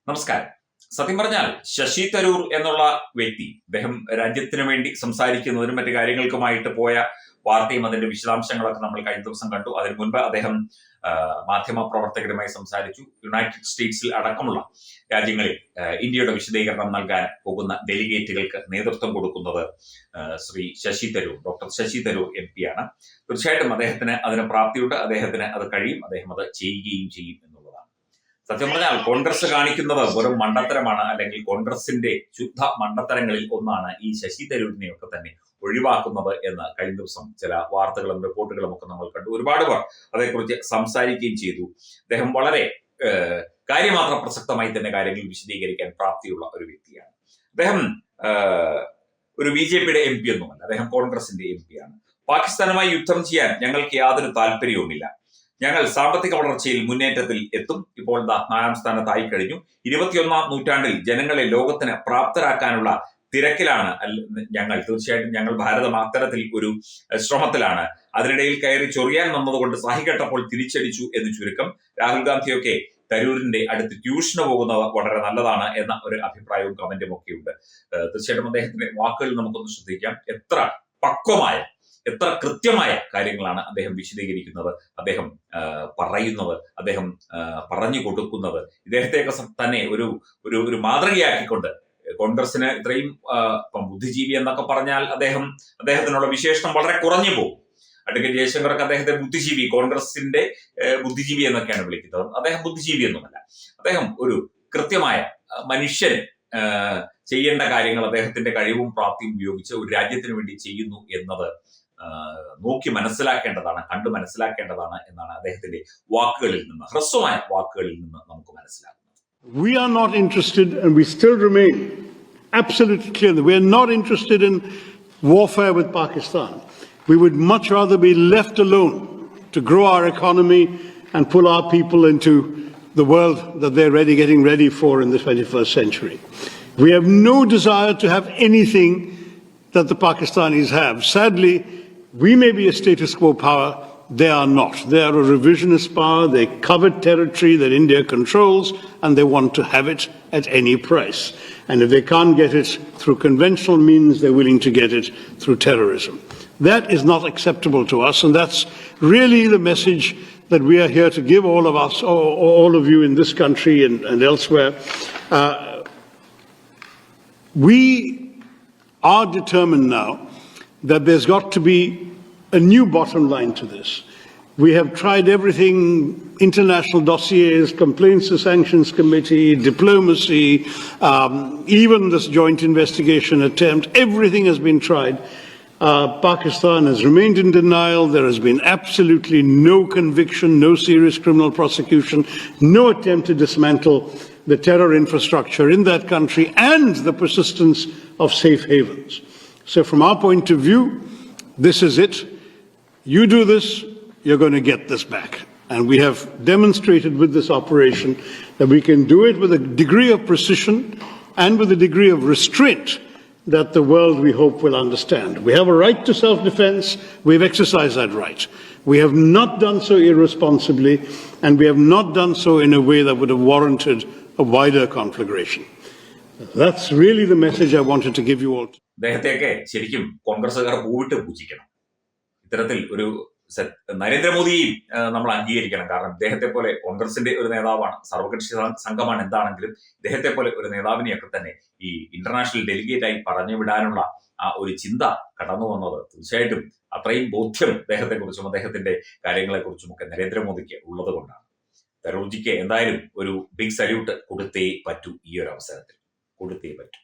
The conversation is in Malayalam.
നമസ്കാരം. സത്യം പറഞ്ഞാൽ ശശി തരൂർ എന്നുള്ള വ്യക്തി അദ്ദേഹം രാജ്യത്തിന് വേണ്ടി സംസാരിക്കുന്നതിനും മറ്റു കാര്യങ്ങൾക്കുമായിട്ട് പോയ വാർത്തയും അതിന്റെ വിശദാംശങ്ങളൊക്കെ നമ്മൾ കഴിഞ്ഞ ദിവസം കണ്ടു. അതിനു മുൻപ് അദ്ദേഹം മാധ്യമ പ്രവർത്തകരുമായി സംസാരിച്ചു. യുണൈറ്റഡ് സ്റ്റേറ്റ്സിൽ അടക്കമുള്ള രാജ്യങ്ങളിൽ ഇന്ത്യയുടെ വിശദീകരണം നൽകാൻ പോകുന്ന ഡെലിഗേറ്റുകൾക്ക് നേതൃത്വം കൊടുക്കുന്നത് ശ്രീ ശശി തരൂർ, ഡോക്ടർ ശശി തരൂർ MP ആണ്. തീർച്ചയായിട്ടും അദ്ദേഹത്തിന് അതിന് പ്രാപ്തിയുണ്ട്, അദ്ദേഹത്തിന് അത് കഴിയും, അദ്ദേഹം അത് ചെയ്യുകയും ചെയ്യും എന്നുള്ളതാണ്. സത്യം പറഞ്ഞാൽ കോൺഗ്രസ് കാണിക്കുന്നത് വെറും മണ്ടത്തരമാണ്, അല്ലെങ്കിൽ കോൺഗ്രസിന്റെ ശുദ്ധ മണ്ടത്തരങ്ങളിൽ ഒന്നാണ് ഈ ശശി തരൂരിനെയൊക്കെ തന്നെ ഒഴിവാക്കുന്നത് എന്ന് കഴിഞ്ഞ ദിവസം ചില വാർത്തകളും റിപ്പോർട്ടുകളും ഒക്കെ നമ്മൾ കണ്ടു. ഒരുപാട് പേർ അതേക്കുറിച്ച് സംസാരിക്കുകയും ചെയ്തു. അദ്ദേഹം വളരെ കാര്യമാത്ര പ്രസക്തമായി തന്നെ കാര്യങ്ങൾ വിശദീകരിക്കാൻ പ്രാപ്തിയുള്ള ഒരു വ്യക്തിയാണ്. അദ്ദേഹം ഒരു BJPയുടെ MP ഒന്നുമല്ല, അദ്ദേഹം കോൺഗ്രസിന്റെ MP ആണ്. പാകിസ്ഥാനുമായി യുദ്ധം ചെയ്യാൻ ഞങ്ങൾക്ക് യാതൊരു താല്പര്യവുമില്ല. ഞങ്ങൾ സാമ്പത്തിക വളർച്ചയിൽ മുന്നേറ്റത്തിൽ എത്തും. ഇപ്പോൾ 4ാം സ്ഥാനത്തായി കഴിഞ്ഞു. 21ാം നൂറ്റാണ്ടിൽ ജനങ്ങളെ ലോകത്തിന് പ്രാപ്തരാക്കാനുള്ള തിരക്കിലാണ് ഞങ്ങൾ. തീർച്ചയായിട്ടും ഞങ്ങൾ ഭാരതം അത്തരത്തിൽ ഒരു ശ്രമത്തിലാണ്. അതിനിടയിൽ കയറി ചൊറിയാൻ വന്നതുകൊണ്ട് സഹികെട്ടപ്പോൾ തിരിച്ചടിച്ചു എന്ന് ചുരുക്കം. രാഹുൽ ഗാന്ധിയൊക്കെ തരൂരിന്റെ അടുത്ത് ട്യൂഷന് പോകുന്നത് വളരെ നല്ലതാണ് എന്ന ഒരു അഭിപ്രായവും കമന്റും ഒക്കെ ഉണ്ട്. തീർച്ചയായിട്ടും അദ്ദേഹത്തിന്റെ വാക്കുകൾ നമുക്കൊന്ന് ശ്രദ്ധിക്കാം. എത്ര പക്വമായ, എത്ര കൃത്യമായ കാര്യങ്ങളാണ് അദ്ദേഹം വിശദീകരിക്കുന്നത്, അദ്ദേഹം പറയുന്നത്, അദ്ദേഹം പറഞ്ഞു കൊടുക്കുന്നത്. ഇദ്ദേഹത്തെയൊക്കെ തന്നെ ഒരു മാതൃകയാക്കിക്കൊണ്ട് കോൺഗ്രസിന് ഇത്രയും ബുദ്ധിജീവി എന്നൊക്കെ പറഞ്ഞാൽ അദ്ദേഹത്തിനുള്ള വിശേഷണം വളരെ കുറഞ്ഞു പോകും. അഡ്വക്കേറ്റ് ജയശങ്കറൊക്കെ അദ്ദേഹത്തെ ബുദ്ധിജീവി, കോൺഗ്രസിന്റെ ബുദ്ധിജീവി എന്നൊക്കെയാണ് വിളിക്കുന്നത്. അദ്ദേഹം ബുദ്ധിജീവി ഒന്നുമല്ല. അദ്ദേഹം ഒരു കൃത്യമായ മനുഷ്യൻ ചെയ്യേണ്ട കാര്യങ്ങൾ അദ്ദേഹത്തിന്റെ കഴിവും പ്രാപ്തിയും ഉപയോഗിച്ച് ഒരു രാജ്യത്തിന് വേണ്ടി ചെയ്യുന്നു എന്നത് നോക്കി മനസ്സിലാക്കേണ്ടതാണ്, കണ്ടു മനസ്സിലാക്കേണ്ടതാണ് എന്നാണ് അദ്ദേഹത്തിന്റെ വാക്കുകളിൽ നിന്ന്, ഹ്രസ്വമായ വാക്കുകളിൽ നിന്ന് നമുക്ക് മനസ്സിലാക്കുന്നത്. We are not interested, and we still remain absolutely clear that we are not interested in warfare with Pakistan. We would much rather be left alone to grow our economy and pull our people into the world that they're getting ready for in the 21st century. We have no desire to have anything that the Pakistanis have. Sadly, we may be a status quo power, they are not. They are a revisionist power, they covet territory that India controls, and they want to have it at any price. And if they can't get it through conventional means, they're willing to get it through terrorism. That is not acceptable to us, and that's really the message that we are here to give all of us, all of you in this country and elsewhere. We are determined now that there's got to be a new bottom line to this. We have tried everything, international dossiers, complaints to sanctions committee, diplomacy, even this joint investigation attempt, everything has been tried. Pakistan has remained in denial. There has been absolutely no conviction, no serious criminal prosecution, no attempt to dismantle the terror infrastructure in that country and the persistence of safe havens. So from our point of view, this is it. You do this, you're going to get this back. And we have demonstrated with this operation that we can do it with a degree of precision and with a degree of restraint that the world, we hope, will understand. We have a right to self-defense. We've exercised that right. We have not done so irresponsibly, and we have not done so in a way that would have warranted a wider conflagration. That's really the message I wanted to give you all. അദ്ദേഹത്തെയൊക്കെ ശരിക്കും കോൺഗ്രസ്സുകാർ പൂവിട്ട് പൂജിക്കണം. ഇത്തരത്തിൽ ഒരു നരേന്ദ്രമോദിയെയും നമ്മൾ അംഗീകരിക്കണം. കാരണം ഇദ്ദേഹത്തെ പോലെ കോൺഗ്രസിന്റെ ഒരു നേതാവാണ്, സർവകക്ഷി സംഘമാണ്. എന്താണെങ്കിലും ഇദ്ദേഹത്തെ പോലെ ഒരു നേതാവിനെയൊക്കെ തന്നെ ഈ ഇന്റർനാഷണൽ ഡെലിഗേറ്റ് ആയി പറഞ്ഞു വിടാനുള്ള ആ ഒരു ചിന്ത കടന്നു വന്നത് തീർച്ചയായിട്ടും അത്രയും ബോധ്യം അദ്ദേഹത്തെക്കുറിച്ചും അദ്ദേഹത്തിന്റെ കാര്യങ്ങളെക്കുറിച്ചും ഒക്കെ നരേന്ദ്രമോദിക്ക് ഉള്ളത് കൊണ്ടാണ്. തരൂർജിക്ക് എന്തായാലും ഒരു ബിഗ് സല്യൂട്ട് കൊടുത്തേ പറ്റൂ. ഈ ഒരു അവസരത്തിൽ കൊടുത്തേ പറ്റൂ.